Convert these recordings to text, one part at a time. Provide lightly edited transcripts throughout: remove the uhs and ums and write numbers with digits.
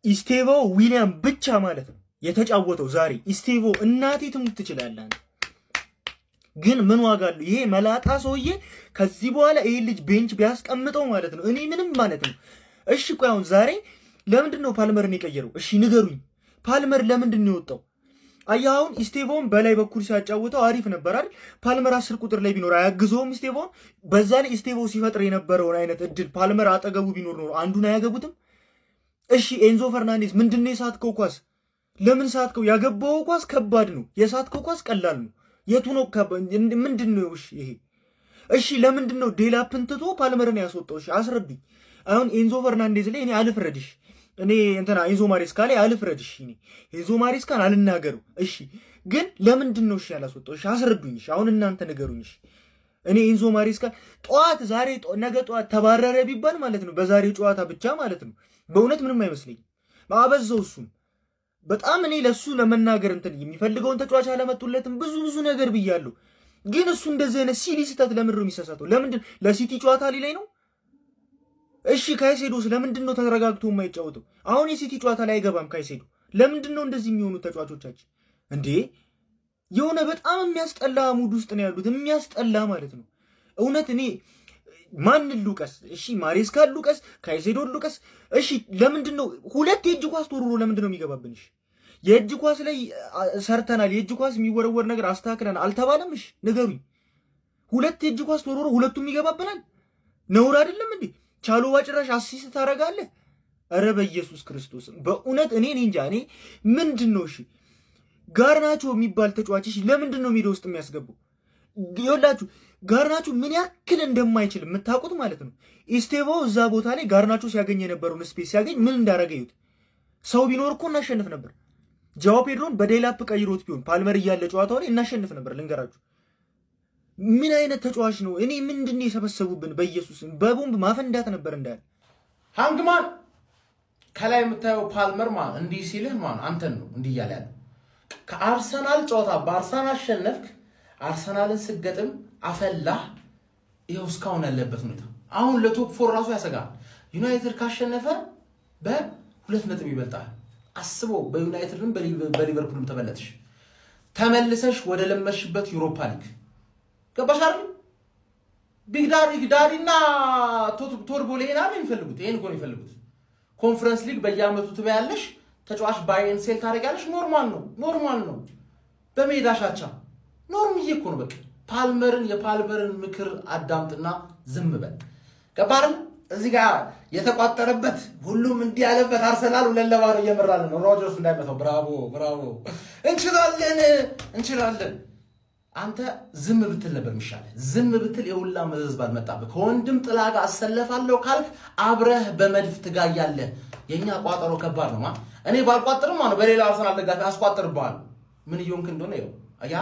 ኢስቴቮ ዊሊያም ብቻ ማለት ነው የተጫወተው ዛሬ። ኢስቴቮ እናቴ ትሙት ትችላለህ፣ ግን ምን ዋጋ አለው? ይሄ መላጣ ሰውዬ ከዚህ በኋላ ይሄ ልጅ ቤንች ቢያስቀምጠው ማለት ነው እኔ ምንም ማለት ነው። እሺ ቆይ አሁን ዛሬ ለምንድን ነው ፓልመርን የቀየረው? እሺ ንገሩኝ። ፓልመር ለምንድን ነው የወጣው? አያውን ኢስቴቮን በላይ በኩል ሲያጫውተው አሪፍ ነበር አይደል? ፓልመር 10 ቁጥር ላይ ቢኖር አያግዘውም ኢስቴቮን? በዛ ላይ ኢስቴቮ ሲፈጥር የነበረውን አይነት እድል ፓልመር አጠገቡ ቢኖር ነው አንዱን አያገቡትም? እሺ ኤንዞ ፈርናንዴዝ ምንድነው የሳትከው ኳስ? ለምን ሳትከው? ያገባው ኳስ ከባድ ነው፣ የሳትከው ኳስ ቀላል ነው። የቱ ነው ምንድነው? እሺ ይሄ እሺ ለምንድነው ዴላፕን ትቶ ፓልመርን ያስወጣው? እሺ አስረዱኝ። አሁን ኤንዞ ፈርናንዴዝ ላይ እኔ አልፍረድሽ፣ እኔ እንትና ኤንዞ ማሬስካ ላይ አልፍረድሽ፣ እኔ ኤንዞ ማሬስካን አልናገረው። እሺ ግን ለምንድነው እሺ ያላስወጣው? እሺ አስረዱኝ። እሺ አሁን እናንተ ንገሩኝ። እሺ እኔ ኤንዞ ማሬስካ ጠዋት ዛሬ ነገ ጠዋት ተባረረ ቢባል ማለት ነው በዛሬው ጨዋታ ብቻ ማለት ነው በእውነት ምንም አይመስለኝም። አበዛው እሱም በጣም እኔ ለሱ ለመናገር እንትን የሚፈልገውን ተጫዋች አለመጡለትም ብዙ ነገር ብያለሁ። ግን እሱ እንደዚህ አይነት ሲሊ ስህተት ለምንድን ነው የሚሳሳተው? ለምንድን ለሲቲ ጨዋታ ላይ ነው? እሺ ካይሴዶስ ለምንድን ነው ተረጋግቶ የማይጫወተው? አሁን የሲቲ ጨዋታ ላይ አይገባም ካይሴዶ። ለምንድን ነው እንደዚህ የሚሆኑ ተጫዋቾቻችን እንዴ? የሆነ በጣም የሚያስጠላ ሙድ ውስጥ ነው ያሉት፣ የሚያስጠላ ማለት ነው እውነት። እኔ ማን ሉቀስ? እሺ ማሬስካ ሉቀስ፣ ካይሴዶ ሉቀስ። እሺ ለምንድን ነው ሁለት የእጅ ኳስ ተወርሮ ለምንድን ነው የሚገባብን? እሺ የእጅ ኳስ ላይ ሰርተናል፣ የእጅ ኳስ የሚወረወር ነገር አስተካክለናል አልተባለም? እሺ ንገሩኝ። ሁለት የእጅ ኳስ ተወርሮ ሁለቱም ይገባብናል? ነውር አይደለም እንዴ? ቻሎባ ጭራሽ አሲስት ታደርጋለህ? ኧረ በኢየሱስ ክርስቶስ በእውነት እኔ እንጃ። እኔ ምንድን ነው እሺ ጋርናቾ የሚባል ተጫዋች እሺ ለምንድን ነው ሜዳ ውስጥ የሚያስገባው? ይኸውላችሁ ጋርናቾ ምን ያክል እንደማይችል የምታውቁት ማለት ነው። ኢስቴቮ እዛ ቦታ ላይ ጋርናቾ ሲያገኝ የነበረውን ስፔስ ሲያገኝ ምን እንዳረገ ይሁት። ሰው ቢኖር እኮ እናሸንፍ ነበር። ጃዋ ፔድሮን በዴላፕ ቀይሮት ቢሆን ፓልመር እያለ ጨዋታው ላይ እናሸንፍ ነበር። ልንገራችሁ ምን አይነት ተጫዋች ነው። እኔ ምንድን ነው የሰበሰቡብን? በኢየሱስ በቦምብ ማፈንዳት ነበር እንዳለ ሃንግማን። ከላይ የምታየው ፓልመር ማን እንዲህ ሲልህ ማን አንተን ነው እንዲህ እያለ ያለ። ከአርሰናል ጨዋታ በአርሰናል አሸነፍክ፣ አርሰናልን ስገጥም አፈላህ። ይኸው እስካሁን ያለበት ሁኔታ አሁን ለቶፕ ፎር ራሱ ያሰጋል። ዩናይትድ ካሸነፈ በ2 ነጥብ ይበልጣል። አስበው፣ በዩናይትድም በሊቨርፑልም ተበለጥሽ፣ ተመልሰሽ ወደ ለመሽበት ዩሮፓ ሊግ ገባሽ አይደል? ቢግዳሪና ቶርቦ ሌና ነው የሚፈልጉት። ይሄን እኮ ነው የሚፈልጉት። ኮንፈረንስ ሊግ በየአመቱ ትበያለሽ፣ ተጫዋች ባይን ሴል ታደርጋለሽ። ኖርማል ነው። በሜዳሻቻ ኖርምዬ እኮ ነው በቃ። የፓልመርን ምክር አዳምጥና ዝም በል። ገባርን? እዚህ ጋር የተቋጠረበት ሁሉም እንዲህ ያለበት አርሰናል 2-0 እየመራን ነው። ሮጀርስ እንዳይመታው። ብራቮ። እንችላለን። አንተ ዝም ብትል ነበር የሚሻለው። ዝም ብትል የሁላ መዘዝ ባልመጣብህ። ከወንድም ጥላ ጋር አሰለፋለሁ ካልክ አብረህ በመድፍ ትጋያለህ። የኛ ቋጠሮ ከባድ ነው። እኔ ባልቋጥርም ነው በሌላ አርሰናል ደጋፊ አስቋጥርብሃለሁ። ምን እየሆንክ እንደሆነ ይኸው አያ።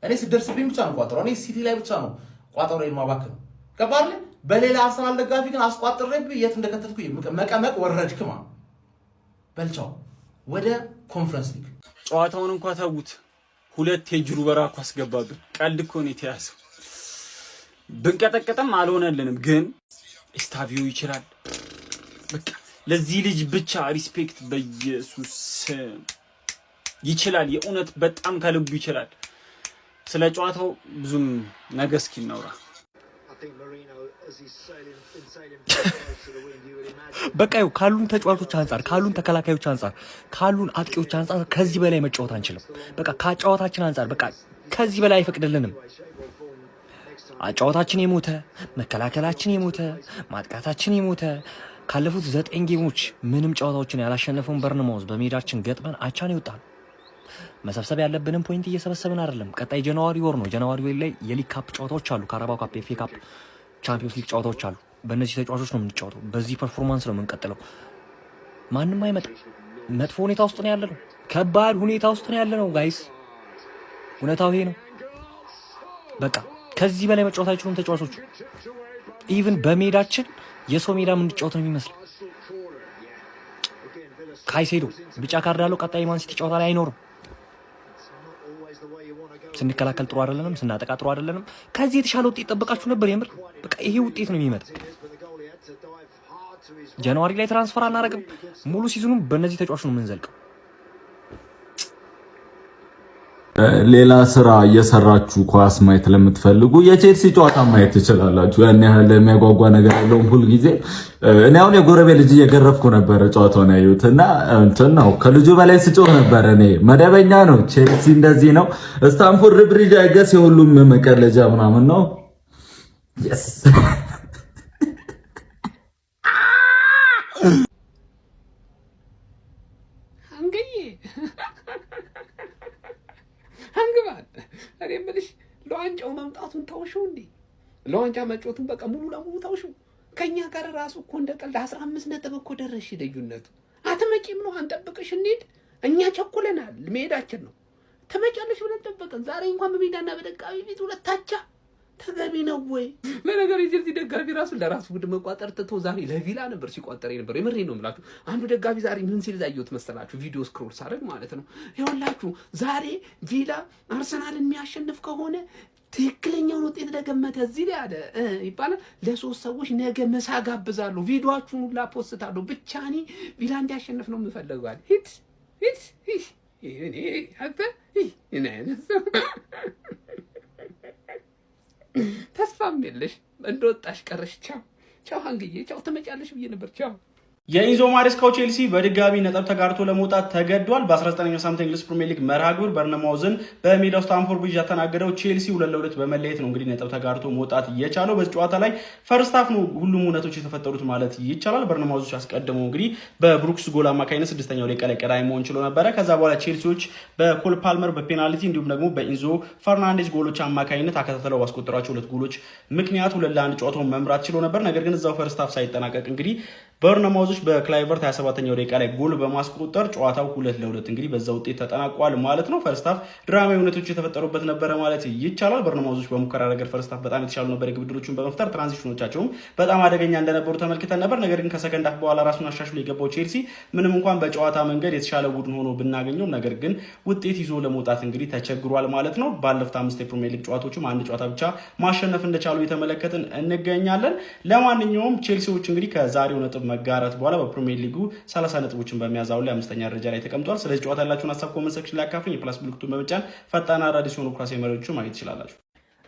እኔ ስደርስብኝ ብቻ ነው ቋጠሮ። እኔ ሲቲ ላይ ብቻ ነው ቋጠሮ የማባክነው። ከባድ በሌላ አርሰናል ደጋፊ ግን አስቋጥሬብህ የት እንደከተትኩ መቀመቅ ወረድክ ማለት በልቻው። ወደ ኮንፈረንስ ሊግ ጨዋታውን እንኳን ተውት። 2 የጅሩ በራኩ አስገባብን። ቀልድ እኮ ነው የተያዘው። ብንቀጠቀጠም አልሆነልንም። ግን ኤስታቪዮ ይችላል። በቃ ለዚህ ልጅ ብቻ ሪስፔክት። በኢየሱስ ይችላል። የእውነት በጣም ከልቡ ይችላል። ስለ ጨዋታው ብዙም ነገ እስኪ እናውራ። በቃ ይኸው ካሉን ተጫዋቾች አንፃር፣ ካሉን ተከላካዮች አንፃር፣ ካሉን አጥቂዎች አንፃር ከዚህ በላይ መጫወት አንችልም። በቃ ከጨዋታችን አንፃር በቃ ከዚህ በላይ አይፈቅድልንም። ጨዋታችን የሞተ፣ መከላከላችን የሞተ፣ ማጥቃታችን የሞተ። ካለፉት 9 ጌሞች ምንም ጨዋታዎችን ያላሸነፈውን በርንማውዝ በሜዳችን ገጥመን አቻን ይወጣል። መሰብሰብ ያለብንም ፖይንት እየሰበሰብን አይደለም። ቀጣይ ጃንዋሪ ወር ነው። ጃንዋሪ ወር ላይ የሊግ ካፕ ጨዋታዎች አሉ። ካራባው ካፕ፣ ኤፍኤ ካፕ፣ ቻምፒዮንስ ሊግ ጨዋታዎች አሉ። በእነዚህ ተጫዋቾች ነው የምንጫወተው። በዚህ ፐርፎርማንስ ነው የምንቀጥለው። ማንም አይመጣም። መጥፎ ሁኔታ ውስጥ ነው ያለነው። ከባድ ሁኔታ ውስጥ ነው ያለነው ጋይስ። እውነታው ይሄ ነው። በቃ ከዚህ በላይ መጫወት አይችሉም ተጫዋቾቹ። ኢቭን በሜዳችን የሰው ሜዳ የምንጫወት ነው የሚመስለው። ካይሴዶ ቢጫ ካርድ አለው። ቀጣይ ማን ሲቲ ጨዋታ ላይ አይኖርም። ስንከላከል ጥሩ አይደለንም፣ ስናጠቃ ጥሩ አይደለንም። ከዚህ የተሻለ ውጤት ጠበቃችሁ ነበር። የምር በቃ ይሄ ውጤት ነው የሚመጣ። ጃንዋሪ ላይ ትራንስፈር አናረግም። ሙሉ ሲዝኑ በእነዚህ ተጫዋቾች ነው የምንዘልቀው። ሌላ ስራ እየሰራችሁ ኳስ ማየት ለምትፈልጉ የቼልሲ ጨዋታ ማየት ትችላላችሁ። ያን ያህል የሚያጓጓ ነገር የለውም። ሁል ጊዜ እኔ አሁን የጎረቤት ልጅ እየገረፍኩ ነበረ ጨዋታውን ያዩት እና እንትን ነው ከልጁ በላይ ስጮህ ነበር። እኔ መደበኛ ነው ቼልሲ እንደዚህ ነው። ስታንፎርድ ብሪጅ አይገስ የሁሉም መቀለጃ ምናምን ነው። yes አንግባል እኔ የምልሽ ለዋንጫው መምጣቱን ታውሽው እንዴ? ለዋንጫ መጮቱን በቃ ሙሉ ለሙሉ ታውሽው። ከኛ ጋር ራሱ እኮ እንደ ቀልድ 15 ነጥብ እኮ ደረሽ። ልዩነቱ አትመጪም ነው አንጠብቅሽ እንሂድ። እኛ ቸኩለናል፣ መሄዳችን ነው። ተመጫለሽ ብለን ጠበቅን። ዛሬ እንኳን በሜዳና በደጋፊ ፊት ሁለታቻ ተገቢ ነው ወይ? ለነገሩ የቼልሲ ደጋፊ ራሱ ለራሱ ቡድን መቋጠር ትቶ ዛሬ ለቪላ ነበር ሲቋጠር ነበር። የምሬን ነው የምላችሁ። አንዱ ደጋፊ ዛሬ ምን ሲል ዛየሁት መሰላችሁ? ቪዲዮ ስክሮል ሳደርግ ማለት ነው። ይኸውላችሁ ዛሬ ቪላ አርሰናልን የሚያሸንፍ ከሆነ ትክክለኛውን ውጤት ለገመተ እዚህ ላይ አለ ይባላል። ለሶስት ሰዎች ነገ ምሳ ጋብዛለሁ፣ ቪዲዮአችሁን ሁላ ፖስታለሁ። ብቻ እኔ ቪላ እንዲያሸንፍ ነው የምፈልገው አለ። ተስፋም የለሽ እንደወጣሽ ቀረሽ። ቻው ቻው አንግዬ ቻው። ትመጫለሽ ብዬ ነበር። ቻው። የኢንዞ ማሬስካው ቼልሲ በድጋሚ ነጥብ ተጋርቶ ለመውጣት ተገዷል። በ19ኛው ሳምንት እንግሊዝ ፕሪሚየር ሊግ መርሃ ግብር በርነማውዝን በሜዳው ስታንፎርድ ብሪጅ ያተናገደው ቼልሲ 2-2 በመለየት ነው እንግዲህ ነጥብ ተጋርቶ መውጣት የቻለው። በዚህ ጨዋታ ላይ ፈርስት ሃፍ ነው ሁሉም እውነቶች የተፈጠሩት ማለት ይቻላል። በርነማውዞች አስቀድመው እንግዲህ በብሩክስ ጎል አማካኝነት 6ኛው ደቂቃ ላይ ቀዳሚ መሆን ችሎ ነበረ። ከዛ በኋላ ቼልሲዎች በኮል ፓልመር በፔናልቲ እንዲሁም ደግሞ በኢንዞ ፈርናንዴዝ ጎሎች አማካኝነት አከታተለው ባስቆጠሯቸው 2 ጎሎች ምክንያት 2-1 ጨዋታውን መምራት ችሎ ነበር። ነገር ግን እዛው ፈርስት ሃፍ ሳይጠናቀቅ እንግዲህ በርነማውዞች በክላይቨርት 27ኛው ደቂቃ ላይ ጎል በማስቆጠር ጨዋታው 2-2 እንግዲህ በዛ ውጤት ተጠናቋል ማለት ነው። ፈርስት ሃፍ ድራማዊ ሁኔታዎች የተፈጠሩበት ነበረ ማለት ይቻላል። በርነማውዞች በሙከራ ረገድ ፈርስት ሃፍ በጣም የተሻሉ ነበር። የግብ ዕድሎችን በመፍጠር ትራንዚሽኖቻቸውም በጣም አደገኛ እንደነበሩ ተመልክተን ነበር። ነገር ግን ከሰከንድ ሃፍ በኋላ ራሱን አሻሽሎ የገባው ቼልሲ ምንም እንኳን በጨዋታ መንገድ የተሻለ ቡድን ሆኖ ብናገኘው ነገር ግን ውጤት ይዞ ለመውጣት እንግዲህ ተቸግሯል ማለት ነው። ባለፉት 5 የፕሪሚየር ሊግ ጨዋታዎችም አንድ ጨዋታ ብቻ ማሸነፍ እንደቻሉ የተመለከትን እንገኛለን። ለማንኛውም ቼልሲዎች እንግዲህ ከዛሬው ነጥብ መጋራት በኋላ በፕሪሚየር ሊጉ 30 ነጥቦችን በመያዝ አሁን ላይ 5ኛ ደረጃ ላይ ተቀምጧል። ስለዚህ ጨዋታ ያላችሁን ሀሳብ ኮሜንት ሴክሽን ላይ አካፍሉኝ። የፕላስ ምልክቱን በመጫን ፈጣን አዳዲስ የሆኑ ኳስ መረጃዎችን ማግኘት ትችላላችሁ።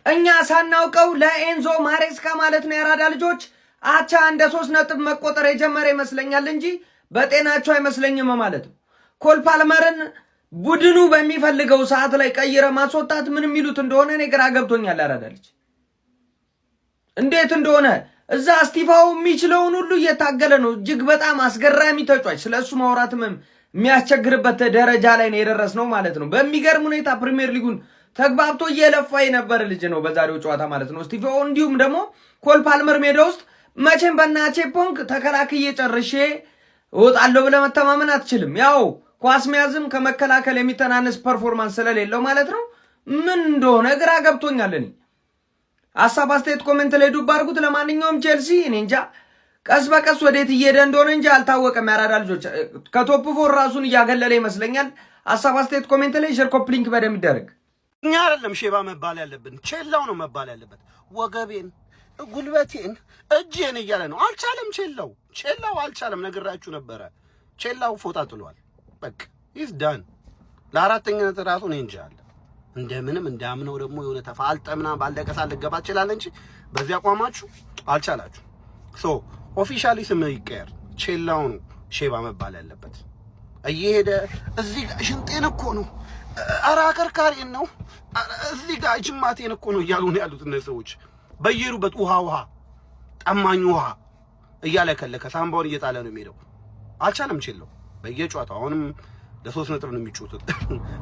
እኛ ሳናውቀው ለኤንዞ ማሬስካ ማለት ነው የአራዳ ልጆች አቻ እንደ 3 ነጥብ መቆጠር የጀመረ ይመስለኛል እንጂ በጤናቸው አይመስለኝም ማለት ነው። ኮል ፓልመርን ቡድኑ በሚፈልገው ሰዓት ላይ ቀይረ ማስወጣት ምን የሚሉት እንደሆነ እኔ ግራ ገብቶኛል። አራዳ ልጅ እንዴት እንደሆነ እዛ ስቲፋው የሚችለውን ሁሉ እየታገለ ነው። እጅግ በጣም አስገራሚ ተጫዋች፣ ስለሱ ማውራትም የሚያስቸግርበት ደረጃ ላይ ነው የደረስነው ማለት ነው። በሚገርም ሁኔታ ፕሪሚየር ሊጉን ተግባብቶ እየለፋ የነበረ ልጅ ነው በዛሬው ጨዋታ ማለት ነው ስቲፋው። እንዲሁም ደግሞ ኮል ፓልመር ሜዳ ውስጥ መቼም በእናቼ ፖንክ ተከላክዬ ጨርሼ እወጣለሁ ብለህ መተማመን አትችልም። ያው ኳስ መያዝም ከመከላከል የሚተናነስ ፐርፎርማንስ ስለሌለው ማለት ነው። ምን እንደሆነ ግራ ገብቶኛል እኔ። ሀሳብ አስተያየት ኮሜንት ላይ ዱብ አድርጉት። ለማንኛውም ቼልሲ እኔ እንጃ ቀስ በቀስ ወዴት እየሄደ እንደሆነ እንጂ አልታወቀም። ያራዳ ልጆች ከቶፕ 4 ራሱን እያገለለ ይመስለኛል። ሀሳብ አስተያየት ኮሜንት ላይ ሼር ኮፒ ሊንክ በደም ይደረግ። እኛ አይደለም ሼባ መባል ያለብን ቼላው ነው መባል ያለበት። ወገቤን፣ ጉልበቴን፣ እጄን እያለ ነው። አልቻለም። ቼላው አልቻለም። ነግራችሁ ነበረ። ቼላው ፎጣ ጥሏል። በቃ ኢዝ ዳን። ለአራተኛ ነጥብ ራሱ ነው እንጂ አለ እንደምንም እንዳምነው ደግሞ የሆነ ተፋልጠምና ባልደቀሳ ልገባ ይችላል እንጂ በዚያ አቋማችሁ አልቻላችሁ። ሶ ኦፊሻሊ ስም ይቀየር። ቼላው ነው ሼባ መባል ያለበት። እየሄደ እዚህ ጋር ሽንጤን እኮ ነው፣ ኧረ አከርካሪን ነው፣ እዚህ ጋር ጅማቴን እኮ ነው እያሉ ነው ያሉት እነዚህ ሰዎች። በየሄዱበት ውሃ ጠማኝ ውሃ እያለ ከለከ ሳምባውን እየጣለ ነው የሚሄደው። አልቻለም ቼላው በየጨዋታው አሁንም ለ3 ነጥብ ነው የሚጮቱት።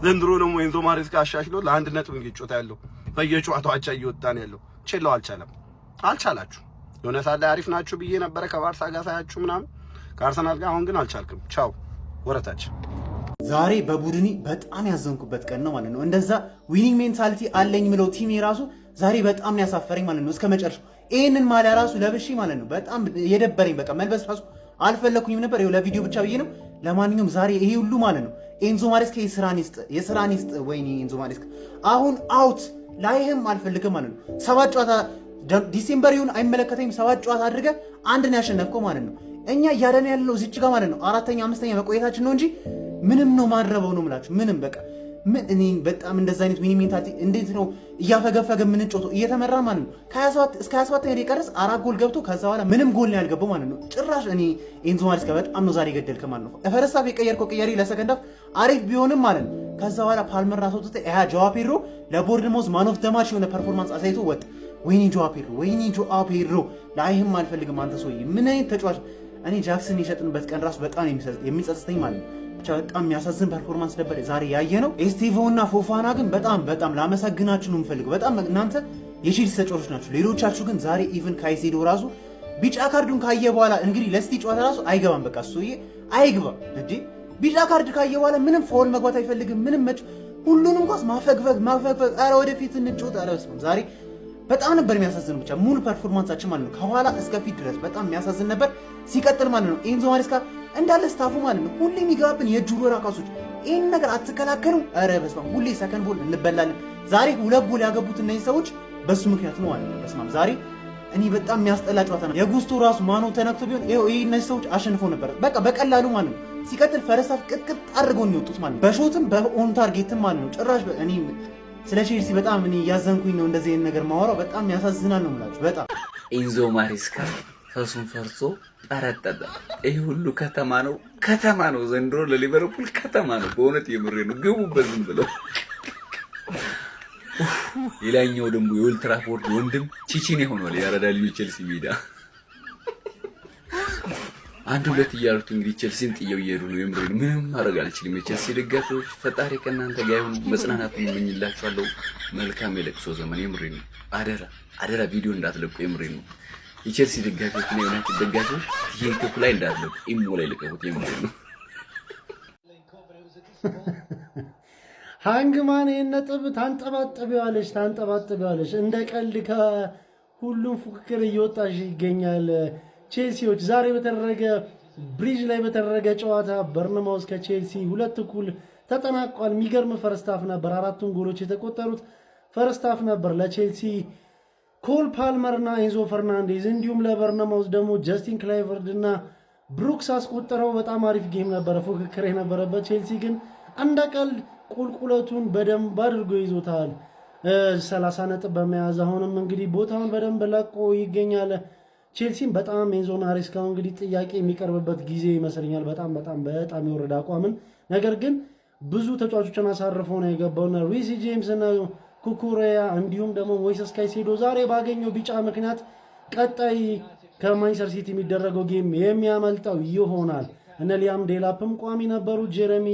ዘንድሮ ደግሞ ኤንዞ ማሬስካ አሻሽሎ ለ1 ነጥብ እየጮታ ያለው በየጨዋታው አቻ እየወጣ ነው ያለው። ቼላው አልቻለም። አልቻላችሁ። የሆነ ሳለ አሪፍ ናችሁ ብዬ ነበረ ከባርሳ ጋር ሳያችሁ ምናምን ከአርሰናል ጋር። አሁን ግን አልቻልክም። ቻው ወረታች። ዛሬ በቡድኒ በጣም ያዘንኩበት ቀን ነው ማለት ነው። እንደዛ ዊኒንግ ሜንታሊቲ አለኝ ምለው ቲም ራሱ ዛሬ በጣም ያሳፈረኝ ማለት ነው። እስከ መጨረሻው ይሄንን ማሊያ ራሱ ለብሼ ማለት ነው በጣም የደበረኝ በቃ መልበስ ራሱ አልፈለኩኝም ነበር። ይኸው ለቪዲዮ ብቻ ብዬ ነው። ለማንኛውም ዛሬ ይሄ ሁሉ ማለት ነው ኤንዞ ማሬስካ የስራን ይስጥ። ወይኔ ኤንዞ ማሬስካ አሁን አውት ላይህም አልፈልግም ማለት ነው። 7 ጨዋታ ዲሴምበር ይሁን አይመለከተኝም። 7 ጨዋታ አድርገህ አንድ ነው ያሸነፍከው ማለት ነው። እኛ እያደረን ያለው እዚች ጋር ማለት ነው 4ኛ 5ኛ መቆየታችን ነው እንጂ ምንም ነው ማድረበው ነው የምላችሁ። ምንም በቃ ምን እኔ በጣም እንደዛ አይነት ሚኒ ሜንታሊቲ እንዴት ነው እያፈገፈገ የምንጮተው እየተመራ ማለት ነው። ከ27 እስከ 27 ላይ ቀርስ 4 ጎል ገብቶ ከዛ በኋላ ምንም ጎል ነው ያልገባው ማለት ነው። ጭራሽ እኔ ኤንዞ ማሬስካ በጣም ነው ዛሬ ገደልከ ማለት ነው። ፈረስት ሃፍ የቀየርከው ቅያሪ ለሰከንድ ሃፍ አሪፍ ቢሆንም ማለት ነው። ከዛ በኋላ ፓልመር ራሱ ወጥቶ ያ ጆዋ ፔድሮ ለቦርንሞዝ ማን ኦፍ ዘ ማች የሆነ ፐርፎርማንስ አሳይቶ ወጥ። ወይኔ ጆዋ ፔድሮ ላይህም አልፈልግም አንተ ሰውዬ ምን አይነት ተጫዋች። እኔ ጃክሰን የሸጥንበት ቀን ራሱ በጣም የሚጸጽተኝ ማለት ነው። ብቻ በጣም የሚያሳዝን ፐርፎርማንስ ነበር ዛሬ ያየ ነው። ኤስቴቮ እና ፎፋና ግን በጣም ላመሰግናችሁ ነው የምፈልገው። በጣም እናንተ የቼልሲ ተጫዋቾች ናችሁ። ሌሎቻችሁ ግን ዛሬ ኢቭን ካይሴዶ ራሱ ቢጫ ካርዱን ካየ በኋላ እንግዲህ ለስቲ ጨዋታ ራሱ አይገባም። በቃ እሱዬ አይግባ እንዴ! ቢጫ ካርድ ካየ በኋላ ምንም ፋውል መግባት አይፈልግም። ምንም ሁሉንም ኳስ ማፈግፈግ። ኧረ ወደፊት እንጫወት። ኧረ በስመ አብ ዛሬ በጣም ነበር የሚያሳዝን። ብቻ ሙሉ ፐርፎርማንሳችን ማለት ነው ከኋላ እስከ ፊት ድረስ በጣም የሚያሳዝን ነበር። ሲቀጥል ማለት ነው ኤንዞ ማሬስካ እንዳለ ስታፉ ማለት ነው ሁሌ የሚገባብን የጁሮ ራካሶች ይህን ነገር አትከላከሉ። ኧረ በስመ አብ ሁሌ ሰከንድ ቦል እንበላለን። ዛሬ 2 ጎል ያገቡት እነዚህ ሰዎች በሱ ምክንያት ነው ማለት ነው። በስመ አብ ዛሬ እኔ በጣም የሚያስጠላ ጨዋታ ነው። የጉስቶ ራሱ ማኖ ተነክቶ ቢሆን ይሄ እነዚህ ሰዎች አሸንፈው ነበር በቃ በቀላሉ ማለት ነው። ሲቀጥል ፈረስት ሃፍ ቅጥቅጥ አድርገው ነው የወጡት ማለት ነው። በሾትም በኦን ታርጌትም ማለት ነው። ጭራሽ እኔ ስለ ቼልሲ በጣም እኔ ያዘንኩኝ ነው እንደዚህ አይነት ነገር ማወራው በጣም ያሳዝናል ነው የምላችሁ። በጣም ኤንዞ ማሬስካ ፈሱን ፈርሶ ጠረጠጠ። ይሄ ሁሉ ከተማ ነው ዘንድሮ ለሊቨርፑል ከተማ ነው። በእውነት የምሬ ነው። ግቡበት ዝም ብለው። ሌላኛው ደግሞ የኦልትራፎርድ ወንድም ቺቺኔ ሆኗል። ያረዳል ቼልሲ ሜዳ 1-2 እያሉት እንግዲህ ቼልሲን ጥየው እየሄዱ ነው። የምሬ ነው። ምንም ማድረግ አልችልም። የቼልሲ ደጋፊዎች ፈጣሪ ከእናንተ ጋር ይሁን። መጽናናቱን እመኝላችኋለሁ። መልካም የለቅሶ ዘመን። የምሬ ነው። አደራ ቪዲዮ እንዳትለቁ። የምሬ ነው። የቼልሲ ደጋፊዎች እና የዩናይትድ ደጋፊዎች ቲክቶክ ላይ እንዳትለቁ፣ ኢሞ ላይ ልቀቁት። የምሬ ነው። ሃንግማን ይህን ነጥብ ታንጠባጥቢዋለች። እንደ ቀልድ ከሁሉም ፉክክር እየወጣሽ ይገኛል። ቼልሲዎች ዛሬ በተደረገ ብሪጅ ላይ በተደረገ ጨዋታ በርንማውዝ ከቼልሲ 2-2 ተጠናቋል። የሚገርም ፈርስት ሃፍ ነበር። 4ቱን ጎሎች የተቆጠሩት ፈርስት ሃፍ ነበር ለቼልሲ ኮል ፓልመር እና ኤንዞ ፈርናንዴዝ፣ እንዲሁም ለበርንማውዝ ደግሞ ጀስቲን ክላይቨርድ እና ብሩክስ አስቆጠረው። በጣም አሪፍ ጌም ነበረ፣ ፉክክር የነበረበት። ቼልሲ ግን እንደ ቀልድ ቁልቁለቱን በደንብ አድርጎ ይዞታል 30 ነጥብ በመያዝ አሁንም እንግዲህ ቦታውን በደንብ ለቆ ይገኛል። ቼልሲም በጣም ኤንዞ ማሬስካ እንግዲህ ጥያቄ የሚቀርብበት ጊዜ ይመስለኛል። በጣም የወረደ አቋምን ነገር ግን ብዙ ተጫዋቾችን አሳርፈው ነው የገባውና ሪሲ ጄምስ እና ኩኩሬያ እንዲሁም ደግሞ ሞይሰስ ካይሴዶ ዛሬ ባገኘው ቢጫ ምክንያት ቀጣይ ከማንቸስተር ሲቲ የሚደረገው ጌም የሚያመልጠው ይሆናል። እነ ሊያም ዴላፕም ቋሚ ነበሩ። ጀሬሚ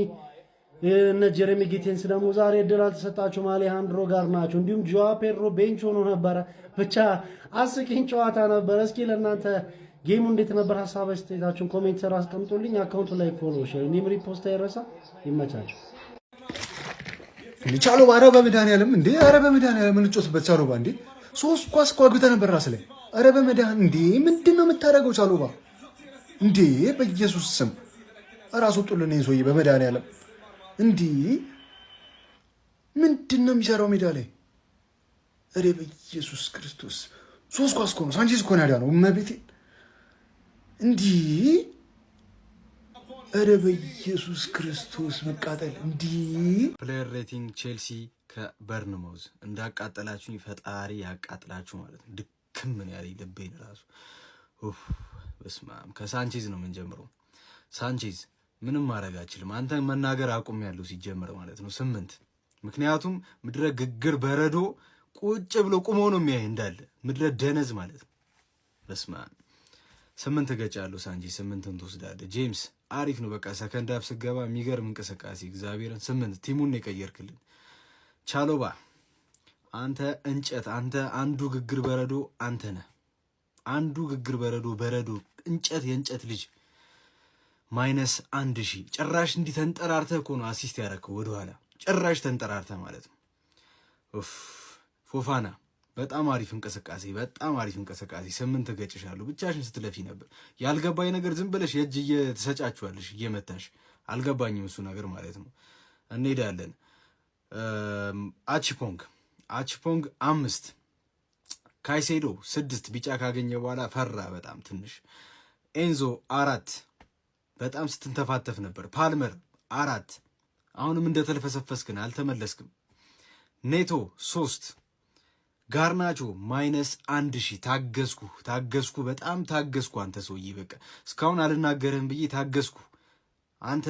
ጊቴንስ ደግሞ ዛሬ እድል አልተሰጣቸውም። አሌሃንድሮ ጋር ናቸው። እንዲሁም ጆዋ ፔድሮ ቤንች ሆኖ ነበረ። ብቻ አስቂኝ ጨዋታ ነበረ። እስኪ ለእናንተ ጌሙ እንዴት ነበር? ሀሳብ አስተያየታችሁን ኮሜንት ስራ አስቀምጡልኝ። አካውንቱ ላይ ፎሎ፣ ሼር እንዲሁም ሪፖስት አይረሳ። ይመቻቸው። ቻሎባ ኧረ በመድኃኒዓለም እንዴ! ኧረ በመድኃኒዓለም እንጮትበት ቻሎባ እንዴ! 3 ኳስ እኮ አግብተህ ነበር ራስ ላይ። ኧረ በመድኃኒዓለም እንዴ! ምንድን ነው የምታደርገው ቻሎባ እንዴ? በኢየሱስ ስም ራስ ወጡልን ይሄን ሰውዬ በመድኃኒዓለም እንዲህ ምንድን ነው የሚሰራው ሜዳ ላይ? እሬ በኢየሱስ ክርስቶስ 3 ኳስ እኮ ነው። ሳንቼዝ እኮ ነው ያዳነው። እመቤቴ እንዲህ እሬ በኢየሱስ ክርስቶስ መቃጠል እንዲህ። ፕሌየር ሬቲንግ ቼልሲ ከበርንማውዝ እንዳቃጠላችሁኝ ፈጣሪ ያቃጥላችሁ ማለት ነው። ድክም ምን ያለኝ ልቤን ራሱ በስመ አብ። ከሳንቼዝ ነው የምንጀምረው። ሳንቼዝ ምንም ማድረግ አልችልም። አንተ መናገር አቁም ያለው ሲጀመር ማለት ነው 8 ምክንያቱም ምድረ ግግር በረዶ ቁጭ ብሎ ቁሞ ነው የሚያይ እንዳለ ምድረ ደነዝ ማለት ነው። በስመ አብ 8 ገጫለሁ። ሳንቼዝ 8ን ትወስዳለህ። ጄምስ አሪፍ ነው። በቃ ሰከንድ ሃፍ ስገባ የሚገርም እንቅስቃሴ እግዚአብሔርን 8 ቲሙን የቀየርክልን። ቻሎባ አንተ እንጨት፣ አንተ አንዱ ግግር በረዶ አንተ ነህ። አንዱ ግግር በረዶ እንጨት፣ የእንጨት ልጅ -1000 ጭራሽ እንዲህ ተንጠራርተህ እኮ ነው አሲስት ያደረከው ወደኋላ ጭራሽ ተንጠራርተህ ማለት ነው። ፎፋና በጣም አሪፍ እንቅስቃሴ 8 ገጭሻለሁ። ብቻሽን ስትለፊ ነበር። ያልገባኝ ነገር ዝም ብለሽ የእጅ እየተሰጫችኋለሽ እየመታሽ አልገባኝም እሱ ነገር ማለት ነው። እንሄዳለን። አቺፖንግ 5 ካይሴዶ 6 ቢጫ ካገኘ በኋላ ፈራ በጣም ትንሽ። ኤንዞ 4 በጣም ስትንተፋተፍ ነበር። ፓልመር 4 አሁንም እንደተልፈሰፈስክን አልተመለስክም። ኔቶ 3 ጋርናቾ -1000 ታገስኩ በጣም ታገስኩ። አንተ ሰውዬ በቃ እስካሁን አልናገርህም ብዬ ታገስኩ። አንተ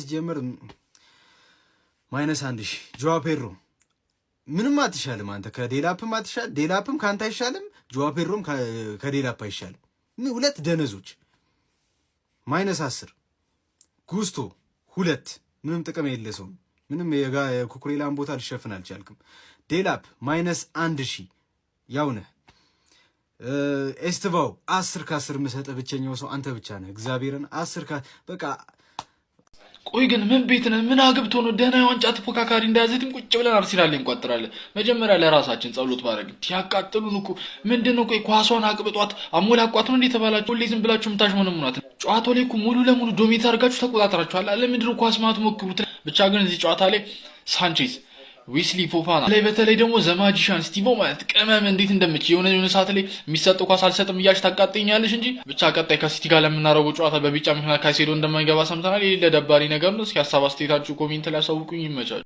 ሲጀምር -1000 ጆዋ ፔድሮ ምንም አትሻልም። አንተ ከዴላፕም አትሻል፣ ዴላፕም ካንተ አይሻልም፣ ጆዋ ፔድሮም ከዴላፕ አይሻልም። ሁለት ደነዞች -10 ጉስቶ 2 ምንም ጥቅም የለ ሰው ምንም የኩኩሬላን ቦታ ልሸፍን አልቻልክም። ዴላፕ -1000 ያው ነህ። ኤስትቫው 10 ከ10 ምሰጥ ብቸኛው ሰው አንተ ብቻ ነህ። እግዚአብሔርን 10 በቃ ቆይ ግን ምን ቤት ነህ? ምን አግብቶ ነው? ደህና የዋንጫ ተፎካካሪ እንዳያዘትም ቁጭ ብለን አርሰናል እንቆጥራለን። መጀመሪያ ለራሳችን ጸሎት ባረግ ያቃጥሉን እኮ ምንድነው? ቆይ ኳሷን አቅብጧት አሞላቋት ነው እንዴ ተባላችሁ? ሁሌ ዝም ብላችሁ ምታሽሞነሙናት። ጨዋታው ላይ እኮ ሙሉ ለሙሉ ዶሚኔት አድርጋችሁ ተቆጣጣራችኋል። ለምንድነው ኳስ ማትሞክሩት? ብቻ ግን እዚህ ጨዋታ ላይ ሳንቼዝ፣ ዊስሊ ፎፋና ላይ በተለይ ደግሞ ዘማጂሻን ስቲቮ ማለት ቅመም እንዴት እንደምች የሆነ ሰዓት ላይ የሚሰጠው ኳስ አልሰጥም እያልሽ ታቃጥኛለሽ እንጂ ብቻ ቀጣይ ከሲቲ ጋር ለምናረገው ጨዋታ በቢጫ ምክንያት ካይሴዶ እንደማይገባ ሰምተናል። የሌለ ደባሪ ነገር ነው። እስኪ ሀሳብ አስተያየታችሁ ኮሜንት ላይ አሳውቁኝ። ይመቻል።